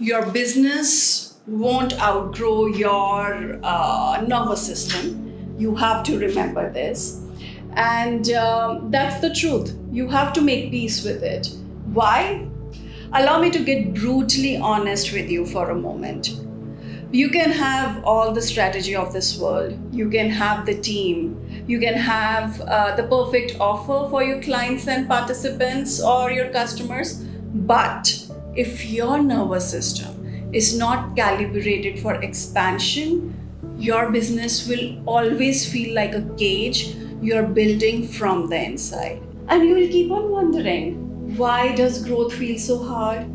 Your business won't outgrow your nervous system. You have to remember this. And that's the truth. You have to make peace with it. Why? Allow me to get brutally honest with you for a moment. You can have all the strategy of this world, you can have the team, you can have the perfect offer for your clients and participants or your customers, but if your nervous system is not calibrated for expansion, your business will always feel like a cage you're building from the inside. And you will keep on wondering, why does growth feel so hard?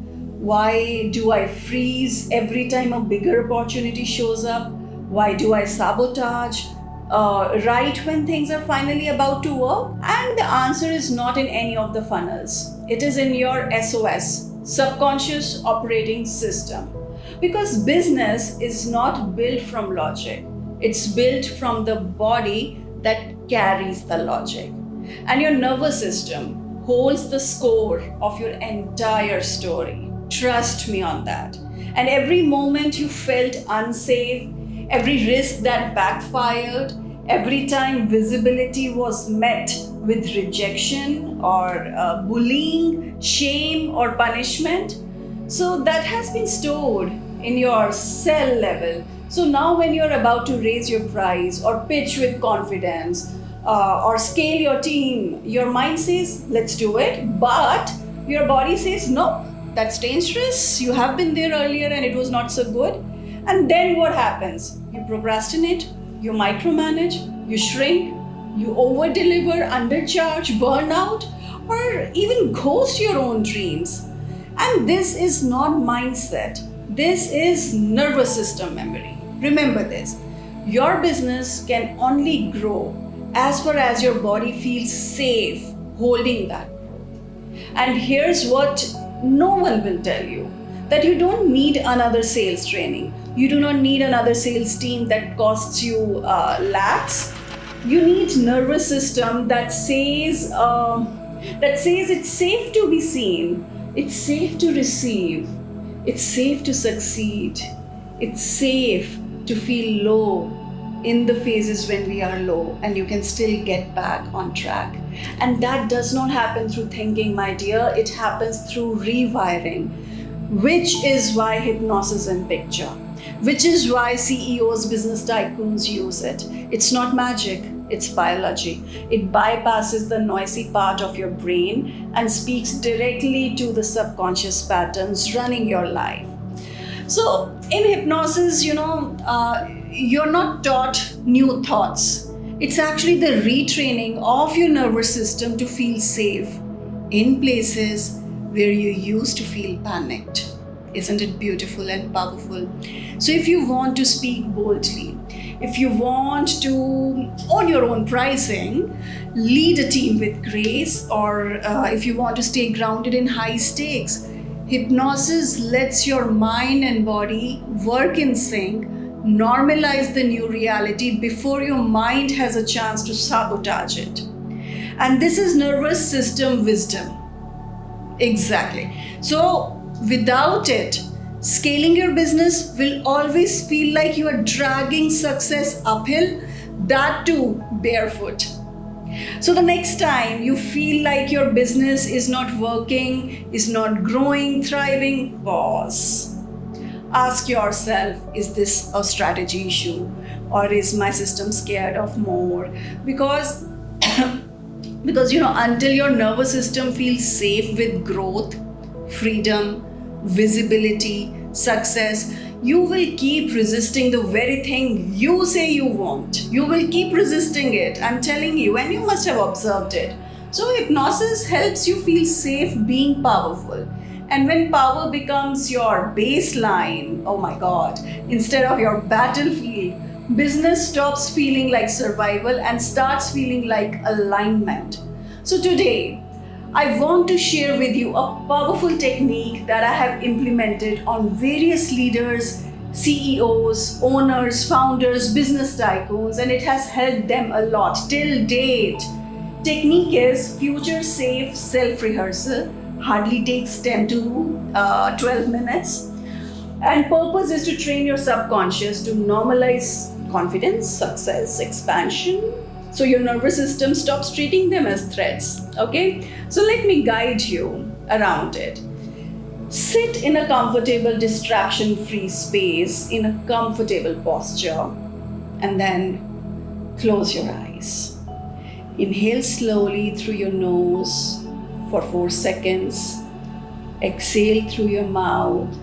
Why do I freeze every time a bigger opportunity shows up? Why do I sabotage right when things are finally about to work? And the answer is not in any of the funnels. It is in your SOS, subconscious operating system. Because business is not built from logic, it's built from the body that carries the logic. And your nervous system holds the score of your entire story. Trust me on that. And every moment you felt unsafe, every risk that backfired, every time visibility was met with rejection or bullying, shame, or punishment, so that has been stored in your cell level. So now, when you're about to raise your price or pitch with confidence or scale your team, your mind says, let's do it. But your body says, no, that's dangerous. You have been there earlier and it was not so good. And then what happens? You procrastinate, you micromanage, you shrink, you over deliver, undercharge, burn out, or even ghost your own dreams. And this is not mindset, this is nervous system memory. Remember this, your business can only grow as far as your body feels safe holding that growth. And here's what no one will tell you, that you don't need another sales training. You do not need another sales team that costs you lakhs. You need nervous system that says it's safe to be seen, it's safe to receive, it's safe to succeed, it's safe to feel low in the phases when we are low, and you can still get back on track. And that does not happen through thinking, my dear, it happens through rewiring, which is why hypnosis in picture, which is why CEOs, business tycoons use it. It's not magic, it's biology. It bypasses the noisy part of your brain and speaks directly to the subconscious patterns running your life. So in hypnosis, you're not taught new thoughts. It's actually the retraining of your nervous system to feel safe in places where you used to feel panicked. Isn't it beautiful and powerful? So if you want to speak boldly, if you want to own your own pricing, lead a team with grace, or if you want to stay grounded in high stakes, hypnosis lets your mind and body work in sync, normalize the new reality before your mind has a chance to sabotage it. And this is nervous system wisdom. Exactly. So without it, scaling your business will always feel like you are dragging success uphill, that too barefoot. So the next time you feel like your business is not working, is not growing, thriving, pause. Ask yourself, is this a strategy issue, or is my system scared of more? Because until your nervous system feels safe with growth, freedom, visibility, success, you will keep resisting the very thing you say you want. You will keep resisting it, I'm telling you, and you must have observed it. So hypnosis helps you feel safe being powerful. And when power becomes your baseline, oh my God, instead of your battlefield, business stops feeling like survival and starts feeling like alignment. So today, I want to share with you a powerful technique that I have implemented on various leaders, CEOs, owners, founders, business tycoons, and it has helped them a lot till date. Technique is future safe self rehearsal, hardly takes 10 to 12 minutes. And purpose is to train your subconscious to normalize confidence, success, expansion. So your nervous system stops treating them as threats. Okay? So let me guide you around it. Sit in a comfortable, distraction free space, in a comfortable posture, and then close your eyes. Inhale slowly through your nose for 4 seconds. Exhale through your mouth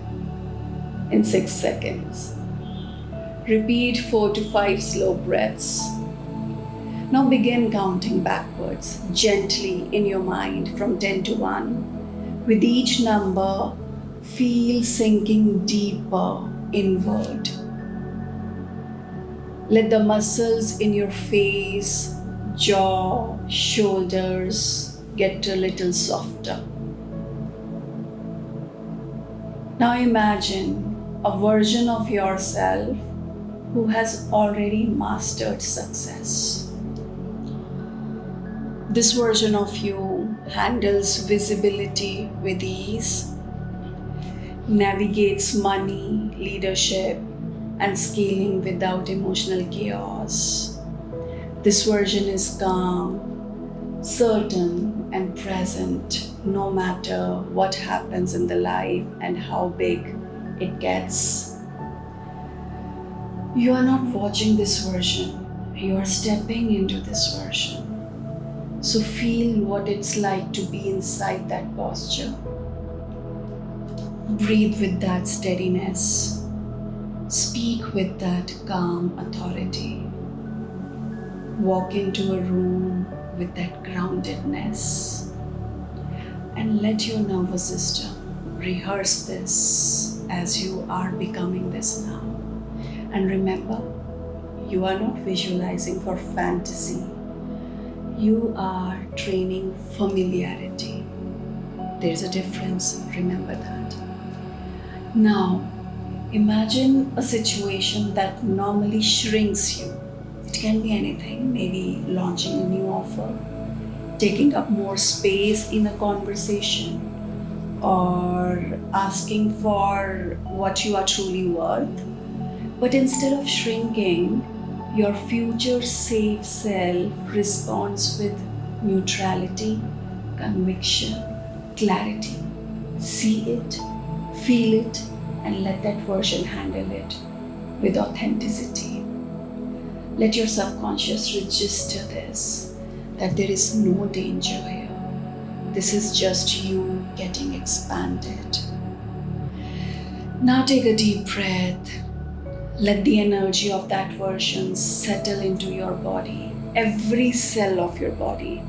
in 6 seconds. Repeat 4 to 5 slow breaths. Now begin counting backwards gently in your mind from 10 to 1. With each number, feel sinking deeper inward. Let the muscles in your face, jaw, shoulders get a little softer. Now imagine a version of yourself who has already mastered success. This version of you handles visibility with ease, navigates money, leadership, and scaling without emotional chaos. This version is calm, certain, and present no matter what happens in the life and how big it gets. You are not watching this version, you are stepping into this version. So feel what it's like to be inside that posture. Breathe with that steadiness. Speak with that calm authority. Walk into a room with that groundedness. And let your nervous system rehearse this as you are becoming this now. And remember, you are not visualizing for fantasy. You are training familiarity. There's a difference, remember that. Now, imagine a situation that normally shrinks you. It can be anything, maybe launching a new offer, taking up more space in a conversation, or asking for what you are truly worth. But instead of shrinking, your future safe self responds with neutrality, conviction, clarity. See it, feel it, and let that version handle it with authenticity. Let your subconscious register this, that there is no danger here. This is just you getting expanded. Now take a deep breath. Let the energy of that version settle into your body, every cell of your body,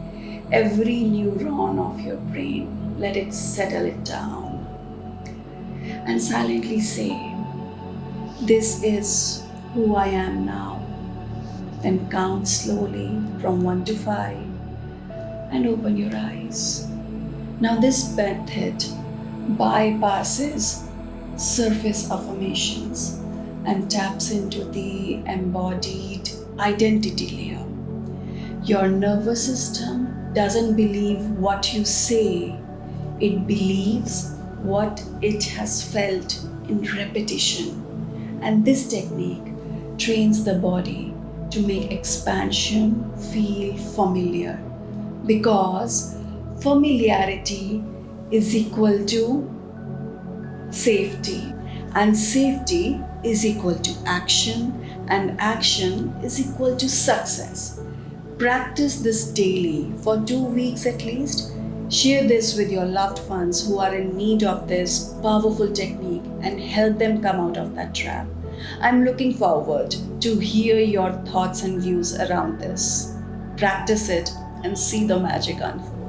every neuron of your brain. Let it settle it down. And silently say, this is who I am now. Then count slowly from 1 to 5 and open your eyes. Now this method bypasses surface affirmations and taps into the embodied identity layer. Your nervous system doesn't believe what you say, it believes what it has felt in repetition. And this technique trains the body to make expansion feel familiar, because familiarity is equal to safety, and safety is equal to action, and action is equal to success. Practice this daily for 2 weeks at least. Share this with your loved ones who are in need of this powerful technique and help them come out of that trap. I'm looking forward to hear your thoughts and views around this. Practice it and see the magic unfold.